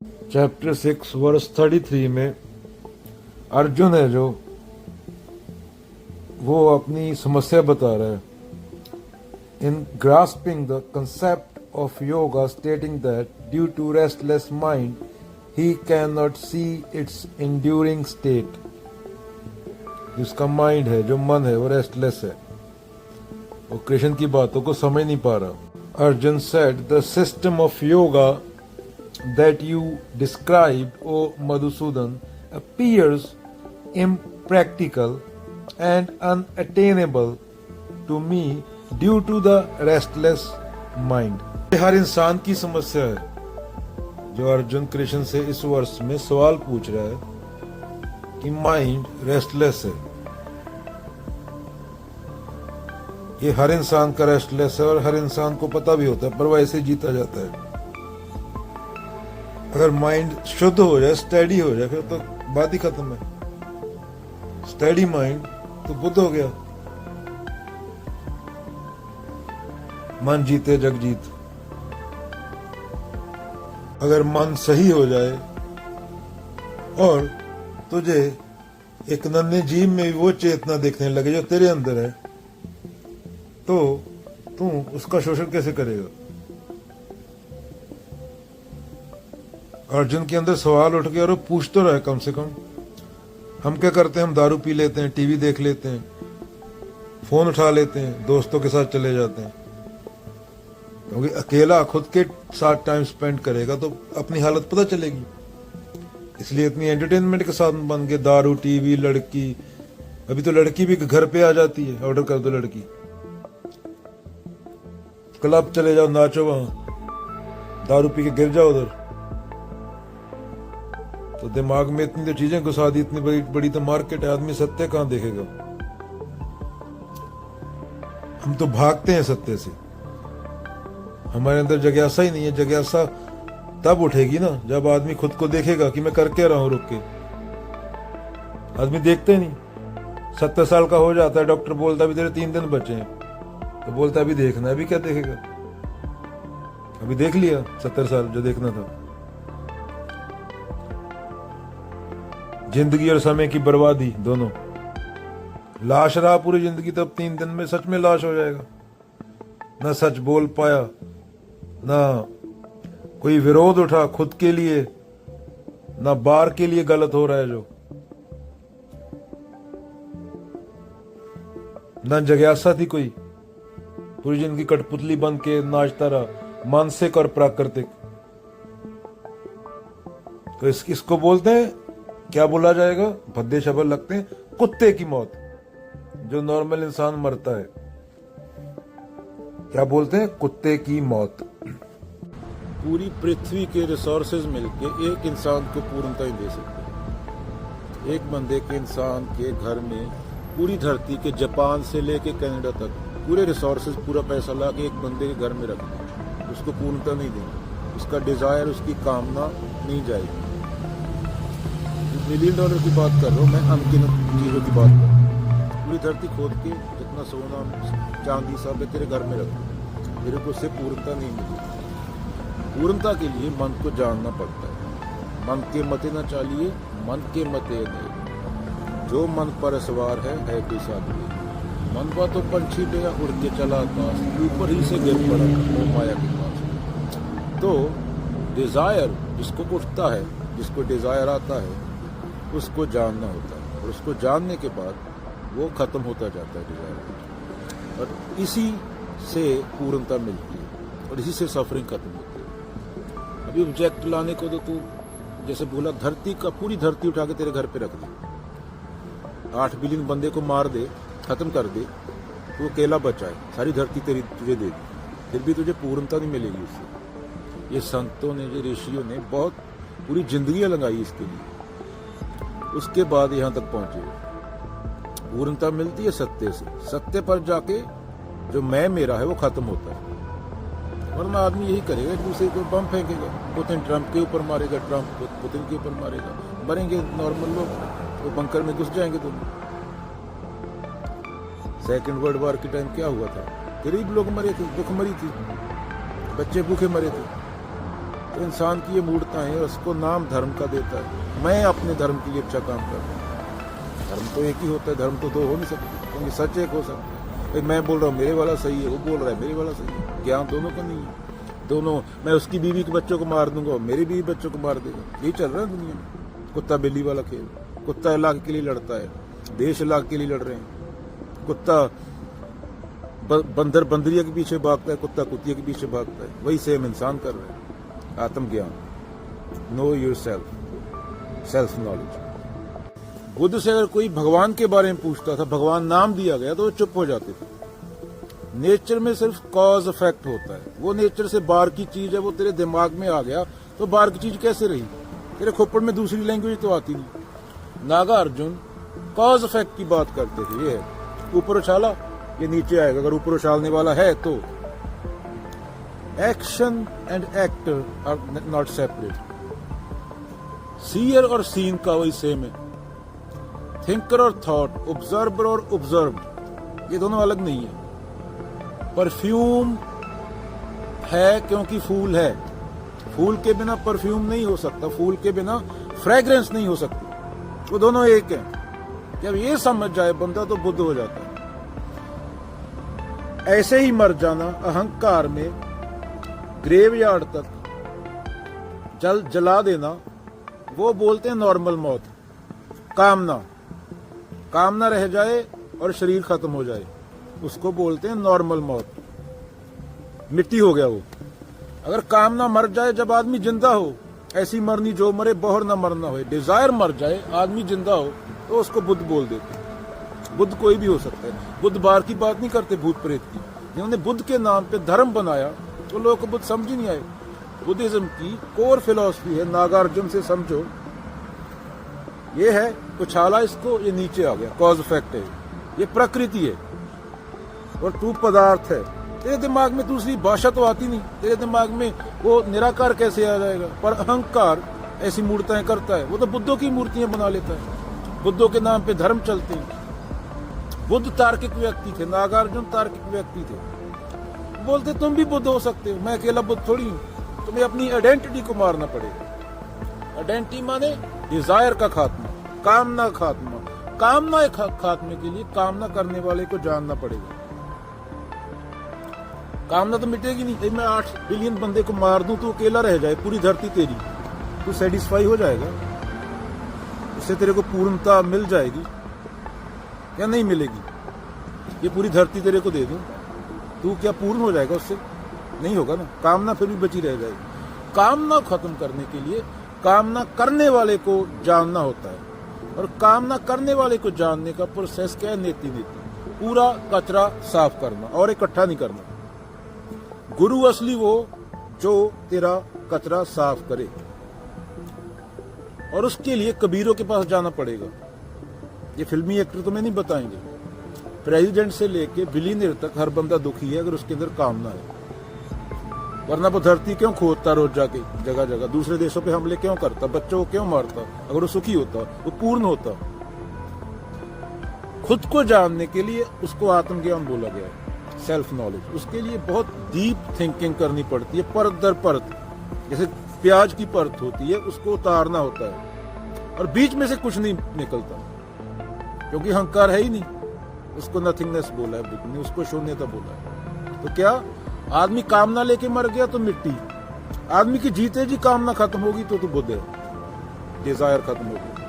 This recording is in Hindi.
चैप्टर 6 वर्स 33 में अर्जुन है जो वो अपनी समस्या बता रहा है in grasping the concept of yoga stating that due to restless mind he can not see its enduring state. जिसका माइंड है, जो मन है, वो रेस्टलेस है, वो कृष्ण की बातों को समझ नहीं पा रहा। Arjun said the system of yoga that you described, O Madhusudan, appears impractical and unattainable to me due to the restless mind. हर इंसान की समस्या है जो अर्जुन कृष्ण से इस वर्ष में सवाल पूछ रहा है कि माइंड रेस्टलेस है। ये हर इंसान का रेस्टलेस है और हर इंसान को पता भी होता है, पर वह ऐसे जीता जाता है। अगर माइंड शुद्ध हो जाए, स्टडी हो जाए, फिर तो बात ही खत्म है। स्टडी माइंड तो बुद्ध हो गया। मन जीते जग जीत। अगर मन सही हो जाए और तुझे एक नन्हे जीव में वो चेतना देखने लगे जो तेरे अंदर है, तो तू उसका शोषण कैसे करेगा? अर्जुन के अंदर सवाल उठ गया और वो पूछ तो रहा है कम से कम। हम क्या करते हैं? हम दारू पी लेते हैं, टीवी देख लेते हैं, फोन उठा लेते हैं, दोस्तों के साथ चले जाते हैं। क्योंकि अकेला खुद के साथ टाइम स्पेंड करेगा तो अपनी हालत पता चलेगी। इसलिए इतनी एंटरटेनमेंट के साथ बन गए, दारू, टीवी, लड़की। अभी तो लड़की भी घर पे आ जाती है, ऑर्डर कर दो लड़की। क्लब चले जाओ, नाचो वहां, दारू पी के गिर जाओ उधर। तो दिमाग में इतनी तो चीजें घुसा दी, इतनी बड़ी बड़ी तो मार्केट है, आदमी सत्य कहां देखेगा? हम तो भागते हैं सत्य से। हमारे अंदर जिज्ञासा ही नहीं है। जिज्ञासा तब उठेगी ना जब आदमी खुद को देखेगा कि मैं कर क्या रहा हूं रुक के। आदमी देखते नहीं। 70 साल का हो जाता है, डॉक्टर बोलता भी तेरे 3 दिन बचे हैं, तो बोलता अभी देखना। अभी क्या देखेगा? अभी देख लिया 70 साल जो देखना था। जिंदगी और समय की बर्बादी दोनों। लाश रहा पूरी जिंदगी, तब 3 दिन में सच में लाश हो जाएगा। ना सच बोल पाया, ना कोई विरोध उठा खुद के लिए, ना बार के लिए गलत हो रहा है जो, ना जिज्ञासा थी कोई। पूरी जिंदगी कठपुतली बन के नाचता रहा, मानसिक और प्राकृतिक। तो इसको बोलते हैं, क्या बोला जाएगा? भद्दे शब्द लगते हैं, कुत्ते की मौत। जो नॉर्मल इंसान मरता है, क्या बोलते हैं? कुत्ते की मौत। पूरी पृथ्वी के रिसोर्सेज मिलके एक इंसान को पूर्णता ही दे सकते हैं। एक बंदे के इंसान के घर में पूरी धरती के जापान से लेके कनाडा तक पूरे रिसोर्सेज, पूरा पैसा ला के एक बंदे के घर में रख दें, उसको पूर्णता नहीं देंगे। उसका डिजायर, उसकी कामना नहीं जाएगी। $1 मिलियन की बात कर रहा हूँ मैं, अनगिनत चीजों की बात कर रहा हूँ। पूरी धरती खोद के जितना सोना चांदी सब है तेरे घर में रख, तेरे को उससे पूर्णता नहीं मिली। पूर्णता के लिए मन को जानना पड़ता है। मन के मते न चालिए, मन के मते नहीं। जो मन पर सवार है कोई साथी। मन बा तो पंछी पे उड़ के चला आकाश, ऊपर ही से गिर पड़ा वो माया के पास। तो डिजायर जिसको उठता है, जिसको डिजायर आता है, उसको जानना होता है, और उसको जानने के बाद वो खत्म होता जाता है डिजायर। और इसी से पूर्णता मिलती है और इसी से सफरिंग खत्म होती है। अभी ऑब्जेक्ट लाने को तो तू जैसे बोला, धरती का पूरी धरती उठा के तेरे घर पे रख दे, 8 बिलियन बंदे को मार दे, खत्म कर दे, तो वो अकेला बचाए, सारी धरती तेरी तुझे दे दी, फिर भी तुझे पूर्णता नहीं मिलेगी उससे। ये संतों ने, ये ऋषियों ने बहुत पूरी जिंदगियां लगाई इसके लिए, उसके बाद यहाँ तक पहुंचे। पूर्णता मिलती है सत्य से। सत्य पर जाके जो मैं मेरा है वो खत्म होता है। वरना आदमी यही करेगा, एक दूसरे को बम फेंकेगा, पुतिन ट्रंप के ऊपर मारेगा, ट्रंप पुतिन के ऊपर मारेगा, मरेंगे नॉर्मल लोग, वो बंकर में घुस जाएंगे। तुम सेकेंड वर्ल्ड वॉर के टाइम क्या हुआ था? गरीब लोग मरे थे, भूख मरी थी, बच्चे भूखे मरे थे। तो इंसान की ये मूर्खता है, उसको नाम धर्म का देता है। मैं अपने धर्म के लिए अच्छा काम कर रहा हूँ। धर्म तो एक ही होता है, धर्म तो दो हो नहीं सकते, क्योंकि सच एक हो सकता है। भाई मैं बोल रहा हूँ मेरे वाला सही है, वो बोल रहा है मेरे वाला सही है, ज्ञान दोनों का नहीं है। दोनों, मैं उसकी बीवी के बच्चों को मार दूंगा, मेरी बीवी बच्चों को मार देगा। यही चल रहा है दुनिया में, कुत्ता बिल्ली वाला खेल। कुत्ता इलाके के लिए लड़ता है, देश इलाके के लिए लड़ रहे हैं। कुत्ता बंदर बंदरिया के पीछे भागता है, कुत्ता कुतिया के पीछे भागता है। वही सेम इंसान कर रहे हैं। आत्मज्ञान, know your self knowledge. Buddha से अगर कोई भगवान के बारे में पूछता था, भगवान नाम दिया गया, तो वो चुप हो जाते थे। नेचर में सिर्फ कॉज इफेक्ट होता है। वो नेचर से बाहर की चीज है, वो तेरे दिमाग में आ गया तो बाहर की चीज कैसे रही? तेरे खोपड़ में दूसरी लैंग्वेज तो आती नहीं। नागा अर्जुन कॉज इफेक्ट की बात करते थे। ये ऊपर उछाला, ये नीचे आएगा। अगर ऊपर उछालने वाला है तो action and actor are not separate. Seer और सीन का वही सेम है। थिंकर और थॉट, ऑब्जर्वर और ऑब्जर्व्ड, ये दोनों अलग नहीं है। परफ्यूम है क्योंकि फूल है। फूल के बिना परफ्यूम नहीं हो सकता, फूल के बिना फ्रेग्रेंस नहीं हो सकती। वो दोनों एक हैं। जब ये समझ जाए बंदा तो बुद्ध हो जाता है। ऐसे ही मर जाना अहंकार में, ग्रेवयार्ड तक जला देना, वो बोलते हैं नॉर्मल मौत। कामना रह जाए और शरीर खत्म हो जाए, उसको बोलते हैं नॉर्मल मौत। मिट्टी हो गया वो। अगर कामना मर जाए जब आदमी जिंदा हो, ऐसी मरनी जो मरे बहर न मरना हो, डिजायर मर जाए आदमी जिंदा हो, तो उसको बुद्ध बोल देते हैं। बुद्ध कोई भी हो सकता है। बुद्ध बाहर की बात नहीं करते, भूत प्रेत की। जिन्होंने बुद्ध के नाम पे धर्म बनाया तो लोगों को बुद्ध समझ ही नहीं आए। बुद्धिज्म की कोर फिलॉसफी है, नागार्जुन से समझो, ये है उछाला इसको, ये नीचे आ गया, कॉज इफेक्ट है। ये प्रकृति है और तू पदार्थ है। तेरे दिमाग में दूसरी भाषा तो आती नहीं। तेरे दिमाग में वो निराकार कैसे आ जाएगा? पर अहंकार ऐसी मूर्तियां करता है। वो तो बुद्धों की मूर्तियां बना लेता है। बुद्धों के नाम पे धर्म चलते हैं। बुद्ध तार्किक व्यक्ति थे, नागार्जुन तार्किक व्यक्ति थे। बोलते तुम भी बुद्ध हो सकते हो, मैं अकेला बुद्ध थोड़ी हूं। तुम्हें अपनी आइडेंटिटी को मारना पड़ेगा। आइडेंटिटी माने डिजायर का खात्मा, कामना खात्मा। कामना खात्मे के लिए कामना करने वाले को जानना पड़ेगा। कामना तो मिटेगी नहीं। मैं 8 बिलियन बंदे को मार दूं तो अकेला रह जाए, पूरी धरती तेरी, तू सेटिस्फाई हो जाएगा? उससे तेरे को पूर्णता मिल जाएगी या नहीं मिलेगी? ये पूरी धरती तेरे को दे दूं, तू क्या पूर्ण हो जाएगा उससे? नहीं होगा ना। कामना फिर भी बची रह जाएगी। कामना खत्म करने के लिए कामना करने वाले को जानना होता है। और कामना करने वाले को जानने का प्रोसेस क्या है? नेति। पूरा कचरा साफ करना और इकट्ठा नहीं करना। गुरु असली वो जो तेरा कचरा साफ करे, और उसके लिए कबीरों के पास जाना पड़ेगा। ये फिल्मी एक्टर तुम्हें नहीं बताएंगे। प्रेसिडेंट से लेके बिलियनियर तक हर बंदा दुखी है अगर उसके अंदर कामना है। वरना वो धरती क्यों खोदता रोज जाके जगह जगह? दूसरे देशों पे हमले क्यों करता? बच्चों को क्यों मारता? अगर वो सुखी होता, वो पूर्ण होता। खुद को जानने के लिए उसको आत्मज्ञान बोला गया है, सेल्फ नॉलेज। उसके लिए बहुत डीप थिंकिंग करनी पड़ती है, परत दर परत। जैसे प्याज की परत होती है, उसको उतारना होता है और बीच में से कुछ नहीं निकलता, क्योंकि अहंकार है ही नहीं। उसको नथिंगनेस बोला है बुद्ध ने, उसको शून्यता बोला है। तो क्या आदमी कामना लेके मर गया तो मिट्टी। आदमी की जीते जी कामना खत्म होगी तो बुद्ध है, डिजायर खत्म होगी।